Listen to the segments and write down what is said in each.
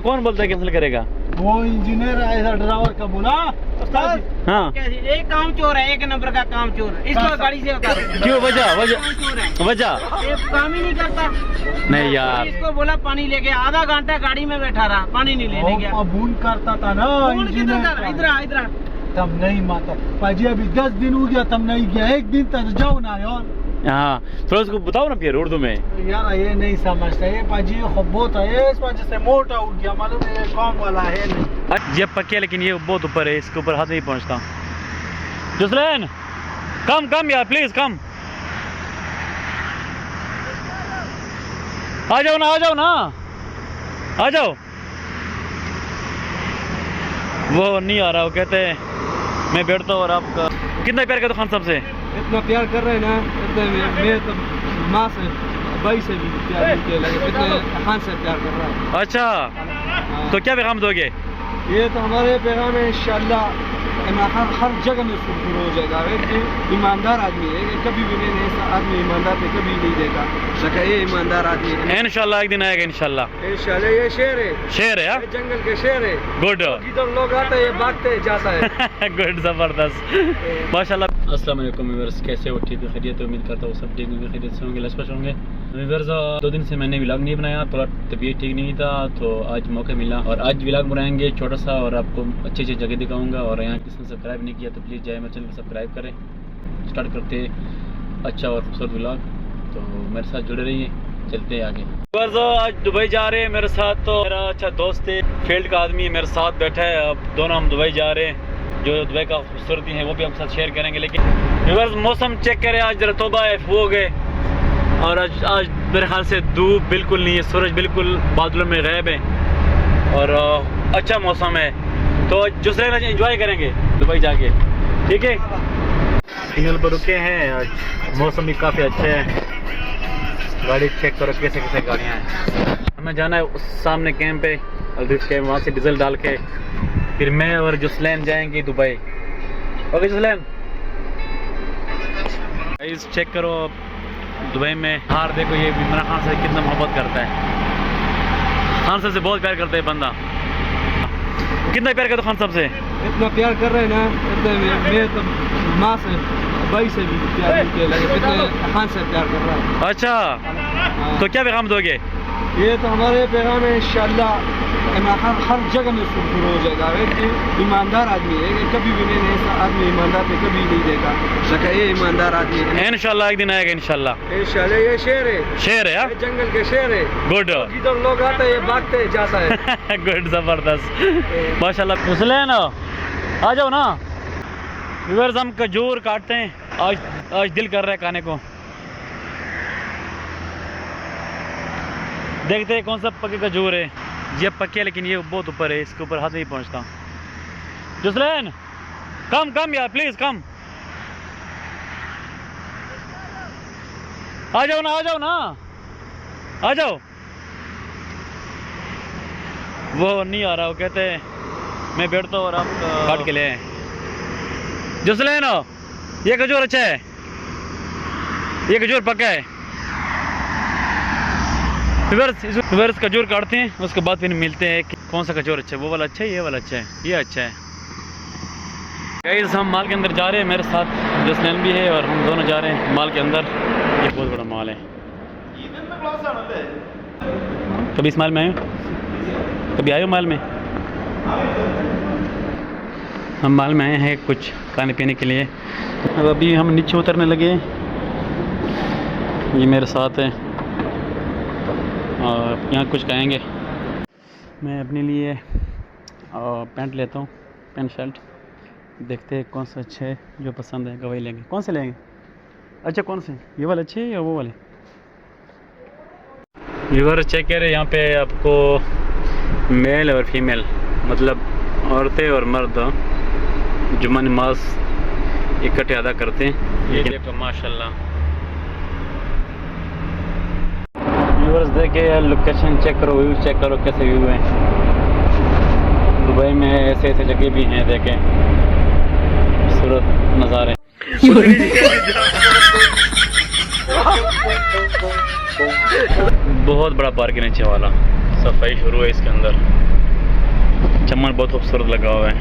कौन बोलता है कैंसिल करेगा? वो इंजीनियर ऐसा ड्राइवर का बोला। हाँ एक काम चोर है, एक नंबर का काम चोर, इसको गाड़ी से उतारो। क्यों? वजह ये काम ही नहीं करता। नहीं यार, इसको बोला पानी लेके, आधा घंटा गाड़ी में बैठा रहा, पानी नहीं लेने गया। अबून करता था ना इंजीनियर, इधर तब नहीं माता पाजी, अभी 10 दिन हो गया तब नहीं गया, एक दिन तक जाओ ना यार। हाँ थोड़ा उसको बताओ ना फिर उर्दू में। यार ये नहीं समझता ये पाजी, बहुत है इस वजह से मोटा हो गया, मालूम है ये काम वाला है नहीं। ये पक्के है लेकिन ये बहुत ऊपर है, इसके ऊपर हाथ नहीं पहुंचता। जुसलैन कम यार प्लीज कम, आ जाओ ना आ जाओ। वो नहीं आ रहा, वो कहते हैं मैं बैठता हूँ और आपका कितना प्यार करते खान साहब से। इतना प्यार कर रहे हैं ना, इतने मैं तो माँ से भाई से भी प्यार नहीं लगे, इतने खान से प्यार कर रहा है। अच्छा तो क्या पैगाम दोगे? ये तो हमारे पैगाम है इंशाल्लाह, हर जगह में उसको पूरा हो जाएगा। एक ईमानदार आदमी है, कभी भी मैंने ऐसा आदमी ईमानदार पे कभी नहीं देखा। शका ये ईमानदार आदमी है, इंशाल्लाह एक दिन आएगा इंशाल्लाह। ये शेर है यार, जंगल के शेर है। गुड, इधर लोग आते हैं भागते जाता है। गुड, जबरदस्त, माशाल्लाह। अस्सलाम वालेकुम व्यूअर्स, कैसे हो? ठीक है, खैरियत है? उम्मीद करता हूँ सब ठीक होंगे, खैरियत से होंगे, लशपश होंगे। व्यूअर्स 2 दिन से मैंने व्लॉग नहीं बनाया, थोड़ा तबीयत ठीक नहीं था, तो आज मौका मिला और आज व्लॉग बनाएंगे छोटा सा, और आपको अच्छी जगह दिखाऊंगा। और यहाँ किसने सब्सक्राइब नहीं किया तो प्लीज़ जाए मेरे चैनल को सब्सक्राइब करें। स्टार्ट करते अच्छा और खूबसूरत व्लॉग, तो मेरे साथ जुड़े रहिए, चलते हैं आगे। आज दुबई जा रहे हैं मेरे साथ, तो मेरा अच्छा दोस्त है, फील्ड का आदमी है, मेरे साथ बैठा है। अब दोनों हम दुबई जा रहे हैं, जो दुबई का खूबसूरती है वो भी हम साथ शेयर करेंगे। लेकिन व्यूअर्स मौसम चेक करें, आज जरा तौबा है हो गए, और आज मेरे ख्याल से धूप बिल्कुल नहीं है, सूरज बिल्कुल बादलों में गायब है और अच्छा मौसम है। तो दूसरे आज एंजॉय करेंगे दुबई जाके, ठीक है। सिग्नल पर रुके हैं, आज मौसम भी काफ़ी अच्छा है। गाड़ी चेक करो कैसे कैसे गाड़ियाँ हैं। हमें जाना है उस सामने कैंप पे अल्ड्रिफ कैंप, वहाँ से डीजल डाल के फिर मैं और जुसलैन जाएंगे दुबई। ओके जुसलैन, चेक करो दुबई में हार देखो, ये इमरान खान से कितना मोहब्बत करता है। खान साहब से बहुत प्यार करता है बंदा। कितना प्यार करता खान साहब से? इतना प्यार कर रहे हैं ना, इतने मैं तो माँ से भाई से भी प्यार नहीं लगे, इतने खान से प्यार कर रहा है। अच्छा तो क्या पैगाम दोगे? ये तो हमारे पैगाम है इंशाल्लाह, हर जगह में उसको पूरा हो जाएगा। एक ईमानदार आदमी है, कभी भी मैंने ऐसा आदमी ईमानदार पे कभी नहीं देखा। शका ये ईमानदार आदमी है, इंशाल्लाह एक दिन आएगा इंशाल्लाह। ये शेर है यार, जंगल के शेर है। गुड, इधर लोग आते हैं भागते जाता है। गुड, जबरदस्त, माशाल्लाह। जुसलैन आ जाओ ना। व्यूअर्स हम खजूर काटते हैं, आज दिल कर रहा है खाने को। देखते हैं कौन सा पके खजूर है। ये पके लेकिन ये बहुत ऊपर है, इसके ऊपर हाथ नहीं पहुंचता। जुसलैन कम यार प्लीज कम, आ जाओ ना आ जाओ। वो नहीं आ रहा, वो कहते हैं मैं बैठता हूँ और आप काट के ले आए। जुसलैन ये खजूर अच्छा है, ये खजूर पका है। रिवर्स खजूर काटते हैं, उसके बाद फिर मिलते हैं कि कौन सा खजूर अच्छा है। वो वाला अच्छा है, ये वाला अच्छा है, ये अच्छा है। गाइस हम माल के अंदर जा रहे हैं, मेरे साथ जुसलैन भी है और हम दोनों जा रहे हैं माल के अंदर। ये बहुत बड़ा माल है। कभी इस माल में आए, कभी आए हो माल में? हम माल में आए हैं कुछ खाने पीने के लिए। अब अभी हम नीचे उतरने लगे, ये मेरे साथ है और यहाँ कुछ कहेंगे। मैं अपने लिए पैंट लेता हूँ, पैंट शर्ट, देखते हैं कौन सा अच्छा है, जो पसंद है वही लेंगे। कौन से लेंगे? अच्छा कौन से, ये वाले अच्छे या वो वाले? व्यूअर चेक करें, यहाँ पे आपको मेल और फीमेल, मतलब औरतें और मर्द जुम्मा नमाज इकट्ठे अदा करते हैं। ये देखो माशाल्लाह। व्यूअर्स देखे, लोकेशन चेक करो, व्यू चेक करो कैसे व्यू है। दुबई में ऐसे जगह भी हैं, देखें खूबसूरत नज़ारे। बहुत बड़ा पार्क है नीचे वाला, सफाई शुरू है इसके अंदर। बहुत खूबसूरत लगा हुआ है।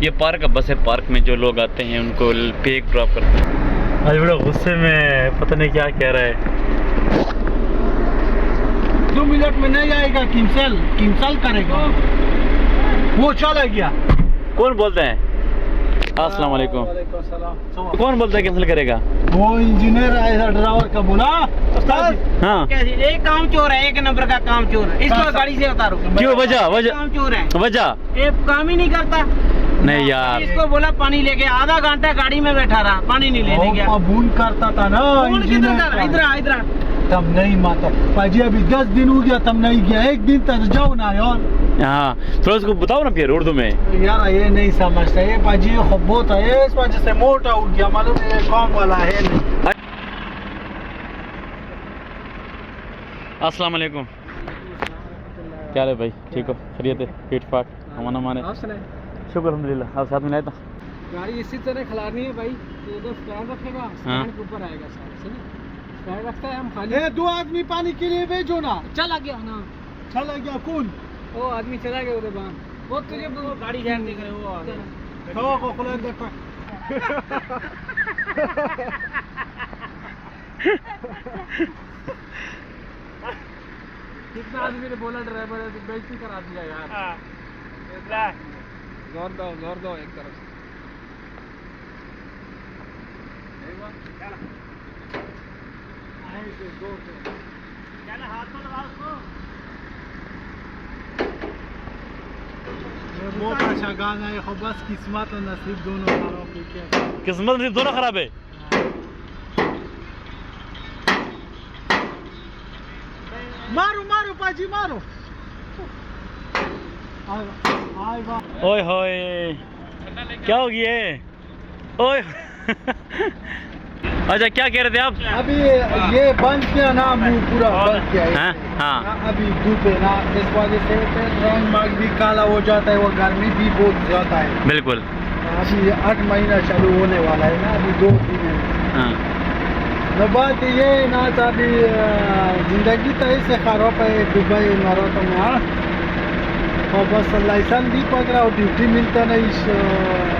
ये पार्क का बस है, पार्क में जो लोग आते हैं उनको पिक ड्रॉप करते हैं। आज बड़ा गुस्से में, पता नहीं क्या कह रहा है। 2 मिनट में नहीं आएगा, किंसल करेगा। वो चला गया। कौन बोलते हैं? अस्सलाम वालेकुम। कौन बोलता है कैंसिल करेगा? वो इंजीनियर ऐसा ड्राइवर का बोला उस्ताद। हाँ, एक काम चोर है, एक नंबर का काम चोर है। इसको गाड़ी से उतारो। क्यों? वजह काम चोर है, वजह ये काम ही नहीं करता। नहीं यार, इसको बोला पानी लेके, आधा घंटा गाड़ी में बैठा रहा, पानी नहीं लेने गया। अब फोन करता था ना इधर इधर तब नहीं माता पाजी, अभी 10 दिन हो गया तब नहीं गया। एक दिन तक जाओ ना यार। हाँ, थोड़ा उसको बताओ ना फिर उर्दू में। यार ये नहीं समझता, ये पाजी बहुत है, इस वजह से मोटा हो गया। मालूम है, ये काम वाला है नहीं। अस्सलाम वालेकुम। क्या है भाई, ठीक हो? खैरियत है? फिट फाट अमान अमान है? शुक्र अल्हम्दुलिल्लाह। आप साथ में लाए था? गाड़ी इसी तरह खिलानी है भाई, ये तो स्टैंड रखेगा, स्टैंड के ऊपर आएगा सारा। स्टैंड रखता है हम खाली। 2 आदमी पानी के लिए भेजो ना। चला गया ना, चला गया। कौन? वो आदमी चला गया उधर बाहर। वो तुझे गाड़ी ध्यान देकर वो आ गया। तो को खुला देखो। कितना आदमी ने बोला ड्राइवर है, बेइज्जती करा दिया यार। जोर दो एक तरफ से। बहुत अच्छा गाना है, बस किस्मत और नसीब दोनों खराब है। किस्मत नसीब दोनों खराब है। मारो मारो पाजी मारो। ओए होए, क्या हो गया? ओए अच्छा, क्या कह रहे थे आप? अभी ये बंद किया ना, मुंह पूरा बंद किया है। हाँ, अभी धूप है ना, इस वजह से रंग मार्ग भी काला हो जाता है, वो गर्मी भी बहुत ज्यादा है। बिल्कुल। अभी 8 महीना चालू होने वाला है ना, अभी 2 दिन है। हाँ, तो बात ये है ना, अभी जिंदगी तो ऐसे खराब है दुबई इमारातों में। हाँ, और बस लाइसेंस भी पकड़ा और ड्यूटी मिलता नहीं।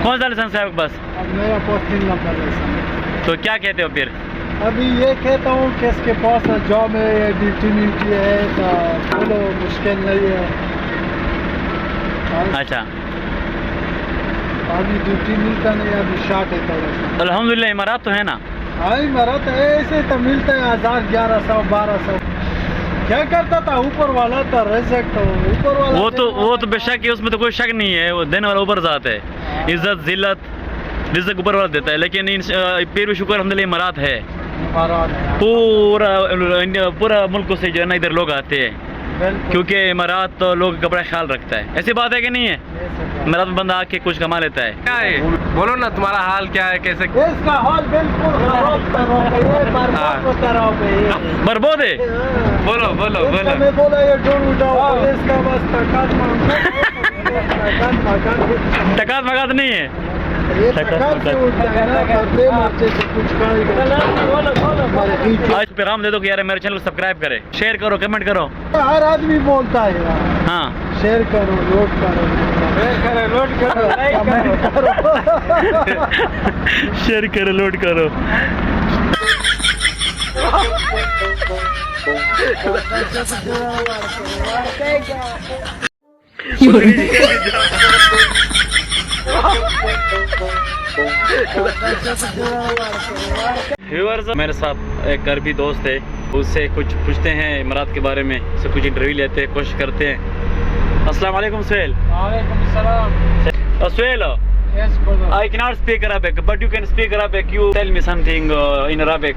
कौन सा लाइसेंस है आपके पास? अब मेरा पोस्टिंग नंबर लाइसेंस। तो क्या कहते हो फिर? अभी ये कहता हूँ कि इसके पास जॉब में ड्यूटी मिलती है तो बोलो मुश्किल नहीं है। अच्छा, अभी ड्यूटी मिलता नहीं, अभी शार्ट है थोड़ा सा। अल्हम्दुलिल्लाह इमारत तो है ना? हाँ, इमारत है, ऐसे तो मिलता है 1000 1100 1200। क्या करता था ऊपर वाला था, रिज़्क़ तो ऊपर वाला। वो तो बेशक है, उसमें तो कोई शक नहीं है, वो देने वाला ऊपर ज़ात है। इज्जत जिल्लत रिज़्क़ ऊपर वाला देता है, लेकिन फिर भी शुक्र अल्हम्दुलिल्लाह इमारत है। पूरा मुल्क से जो है ना इधर लोग आते हैं, क्योंकि इमारत तो लोग का बड़ा ख्याल रखता है। ऐसी बात है कि नहीं है? इमारत में बंदा आके कुछ कमा लेता है। क्या है? बोलो ना, तुम्हारा हाल क्या है, कैसे? इसका हाल बिल्कुल बर्बाद है। बोलो बोलो बोलो। मैं बोला ये ड्रोन उठाओ, इसका बस तकात टकात मकात नहीं है। ये तकात से उठता है ना, बदले मर्चे से कुछ आज पैगाम दे दो कि यार मेरे चैनल को सब्सक्राइब करे, शेयर करो, कमेंट करो। हर आदमी बोलता है यार। हाँ, शेयर करो, लोड करो, लोड करो, कमेंट करो। शेयर करो, लोड करो। व्यूअर्स, मेरे साथ एक अरबी दोस्त है, उससे कुछ पूछते हैं इमारत के बारे में, उससे कुछ इंटरव्यू लेते हैं, कोशिश करते हैं। अस्सलाम वालेकुम सुहेल। वालेकुम सलाम। Suhail, Yes, brother. I cannot speak Arabic, but you can speak Arabic. You tell me something in Arabic.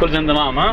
कुल जन तमाम। हाँ,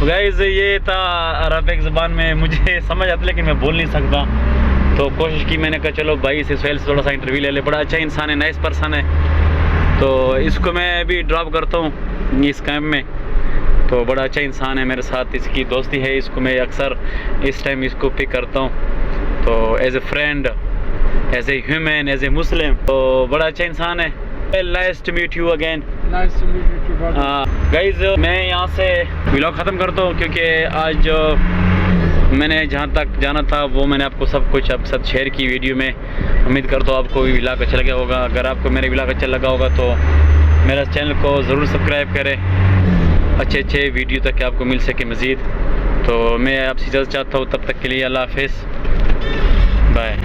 तो गाइस, ये था अरबिक ज़बान में, मुझे समझ आता लेकिन मैं बोल नहीं सकता, तो कोशिश की मैंने कहा चलो भाई से सुहेल से थोड़ा सा इंटरव्यू ले ले। बड़ा अच्छा इंसान है, नाइस पर्सन है, तो इसको मैं अभी ड्रॉप करता हूँ इस कैंप में। तो बड़ा अच्छा इंसान है, मेरे साथ इसकी दोस्ती है, इसको मैं अक्सर इस टाइम इसको पिक करता हूँ। तो as a friend, as a human, as a Muslim, तो बड़ा अच्छा इंसान है। Nice to meet you again. Nice to meet you too. Guys मैं यहाँ से व्लॉग ख़त्म करता हूँ, क्योंकि आज मैंने जहाँ तक जाना था वो मैंने आपको सब कुछ आपके साथ शेयर की वीडियो में। उम्मीद करता हूँ आपको भी व्लॉग अच्छा लगा होगा। अगर आपको मेरे व्लॉग अच्छा लगा होगा तो मेरा चैनल को ज़रूर सब्सक्राइब करें, अच्छे वीडियो तक आपको मिल सके मज़ीद। तो मैं आपसे इजाज़त चाहता हूँ, तब तक के लिए अल्लाह हाफिज़, बाय।